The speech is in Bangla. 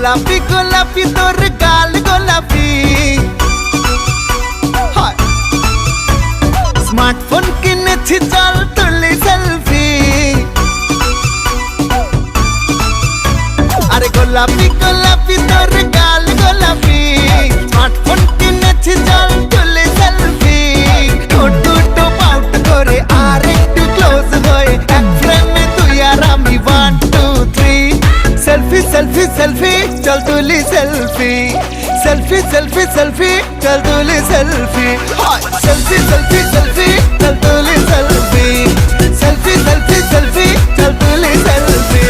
গোলাপি গোলাপি তোর গাল গোলাপি স্মার্টফোন কিনেছি চল তুলি সেলফি আরে গোলাপি গোলাপি তোর গাল গোলাপি স্মার্টফোন কিনেছি চল তুলি সেলফি ঠোঁট পাউট করে আর একটু ক্লোজ হয়ে এক ফ্রেমে তুই আর আমি 1 2 3 সেলফি সেলফি সেলফি চল তুলি সেলফি সেলফি সেলফি সেলফি চল তুলি সেলফি সেলফি সেলফি সেলফি চল তুলি সেলফি সেলফি সেলফি সেলফি চল তুলি সেলফি